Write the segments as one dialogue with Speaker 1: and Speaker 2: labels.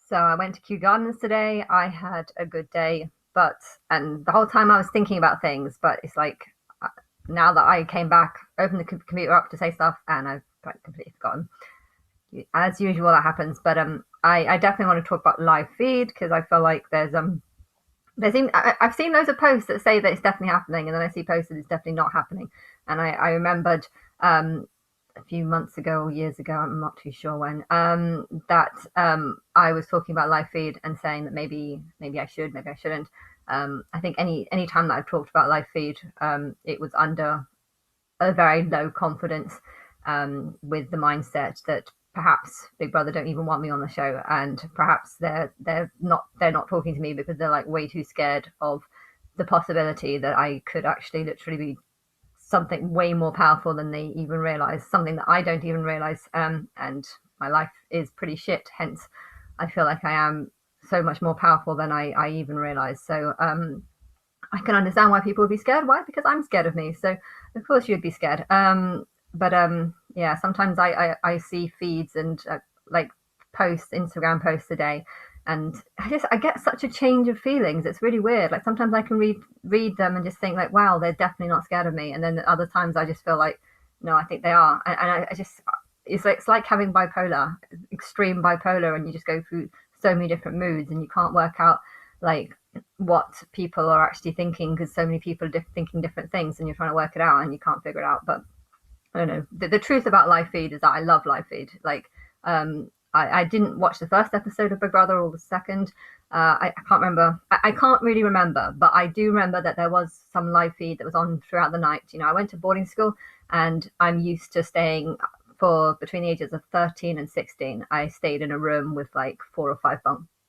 Speaker 1: So I went to Kew Gardens today. I had a good day, and the whole time I was thinking about things, but it's like uh, now that I came back, opened the computer up to say stuff, and I've like completely forgotten. As usual, that happens. I definitely want to talk about live feed because I feel like I've seen loads of posts that say that it's definitely happening, and then I see posts that it's definitely not happening. And I remembered a few months ago or years ago, I'm not too sure when, that I was talking about live feed and saying that maybe I should, maybe I shouldn't. I think any time that I've talked about live feed, it was under a very low confidence, with the mindset that perhaps Big Brother don't even want me on the show, and perhaps they're not talking to me because they're like way too scared of the possibility that I could actually literally be something way more powerful than they even realize, something that I don't even realize. And my life is pretty shit. Hence, I feel like I am so much more powerful than I even realize. So I can understand why people would be scared. Why? Because I'm scared of me. So of course you'd be scared. Yeah, sometimes I see feeds and like posts, Instagram posts a day, and I get such a change of feelings. It's really weird. Like sometimes I can read them and just think like, wow, they're definitely not scared of me. And then other times I just feel like, no, I think they are. And I just it's like having bipolar, extreme bipolar, and you just go through so many different moods, and you can't work out like what people are actually thinking because so many people are thinking different things, and you're trying to work it out and you can't figure it out. But I don't know. The truth about live feed is that I love live feed. Like, I didn't watch the first episode of Big Brother or the second. I can't remember. I can't really remember, but I do remember that there was some live feed that was on throughout the night. I went to boarding school, and I'm used to staying for between the ages of 13 and 16. I stayed in a room with like four or five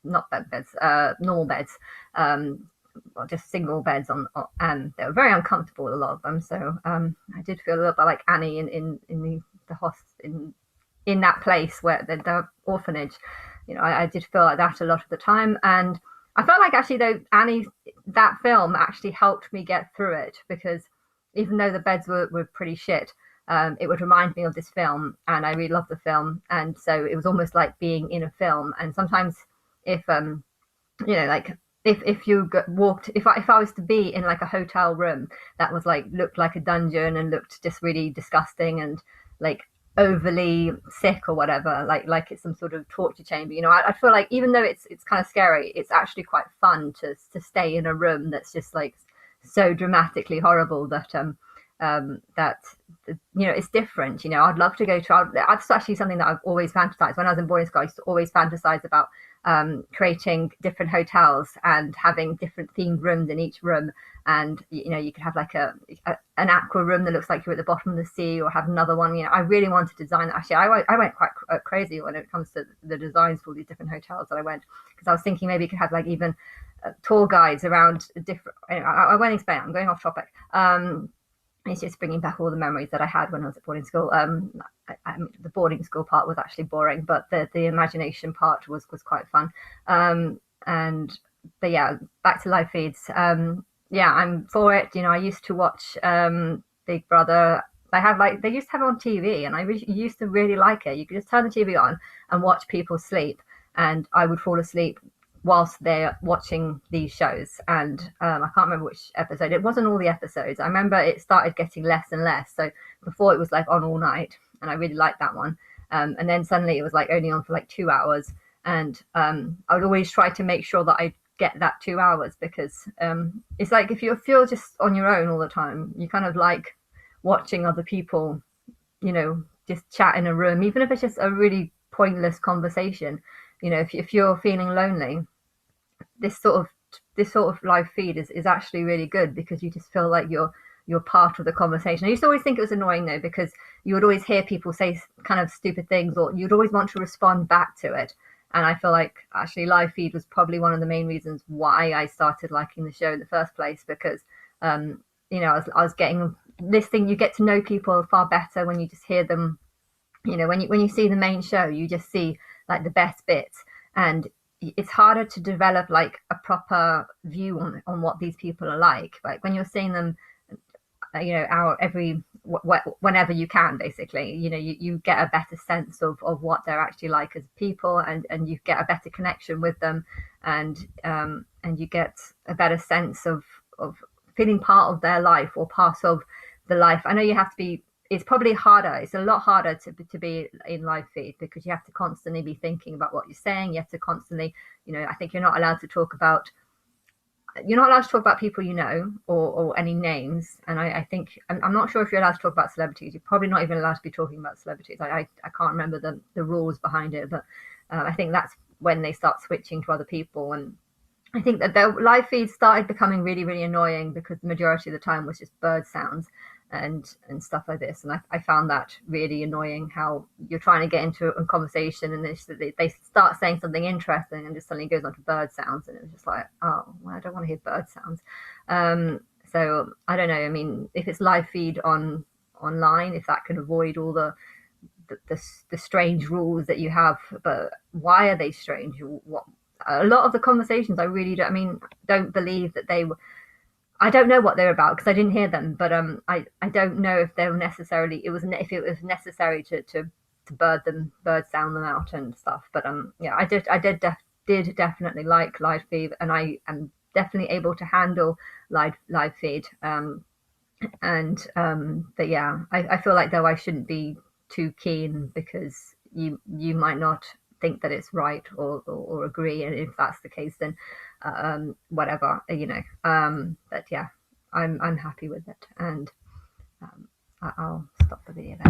Speaker 1: not bed beds, normal beds, um, or just single beds and they were very uncomfortable, a lot of them. So I did feel a little bit like Annie in the host in that place where the orphanage. I did feel like that a lot of the time, and I felt like actually though Annie, that film actually helped me get through it because even though the beds were pretty shit, it would remind me of this film, and I really loved the film, and so it was almost like being in a film. And sometimes if like if you walked if I was to be in like a hotel room that was like looked like a dungeon and looked just really disgusting and like overly sick or whatever, like it's some sort of torture chamber, I feel like even though it's kind of scary, it's actually quite fun to stay in a room that's just like so dramatically horrible that it's different. I'd love to go to. That's actually something that I've always fantasized. When I was in boarding school, I used to always fantasize about creating different hotels and having different themed rooms in each room. And you could have like an aqua room that looks like you're at the bottom of the sea, or have another one. I really wanted to design that. Actually, I went quite crazy when it comes to the designs for these different hotels that I went, because I was thinking maybe you could have like even tour guides around different. I won't explain. I'm going off topic. It's just bringing back all the memories that I had when I was at boarding school. The boarding school part was actually boring, but the imagination part was quite fun. And but yeah, back to live feeds. Yeah, I'm for it. I used to watch Big Brother. They used to have it on TV, and I used to really like it. You could just turn the TV on and watch people sleep, and I would fall asleep whilst they're watching these shows. And I can't remember which episode. It wasn't all the episodes. I remember it started getting less and less. So before it was like on all night, and I really liked that one. And then suddenly it was like only on for like 2 hours. And I would always try to make sure that I get that 2 hours, because it's like if you're just on your own all the time, you kind of like watching other people, just chat in a room, even if it's just a really pointless conversation. If you're feeling lonely, this sort of live feed is actually really good, because you just feel like you're part of the conversation. I used to always think it was annoying though, because you would always hear people say kind of stupid things, or you'd always want to respond back to it. And I feel like actually live feed was probably one of the main reasons why I started liking the show in the first place, because I was getting this thing. You get to know people far better when you just hear them. When you see the main show, you just see like the best bits, and it's harder to develop like a proper view on what these people are like when you're seeing them. out whenever you can, basically. You get a better sense of what they're actually like as people, and you get a better connection with them, and you get a better sense of feeling part of their life or part of the life. I know you have to be, it's probably harder, it's a lot harder to be in live feed, because you have to constantly be thinking about what you're saying. You have to constantly, I think you're not allowed to talk about people, or any names. And I think I'm not sure if you're allowed to talk about celebrities. You're probably not even allowed to be talking about celebrities. I can't remember the rules behind it, but I think that's when they start switching to other people. And I think that the live feeds started becoming really, really annoying, because the majority of the time was just bird sounds and stuff like this. And I found that really annoying, how you're trying to get into a conversation, and they start saying something interesting and just suddenly goes on to bird sounds. And it was just like, oh, well, I don't want to hear bird sounds. So I don't know. I mean, if it's live feed online, if that can avoid all the strange rules that you have. But why are they strange? What A lot of the conversations, I really don't believe that they were. I don't know what they're about, because I didn't hear them, but I don't know if they were necessarily, if it was necessary to bird sound them out and stuff. But yeah, did definitely like live feed, and I am definitely able to handle live feed. But yeah, I feel like, though, I shouldn't be too keen, because you might not think that it's right, or agree. And if that's the case, then whatever. But yeah, I'm happy with it. And I'll stop the video there.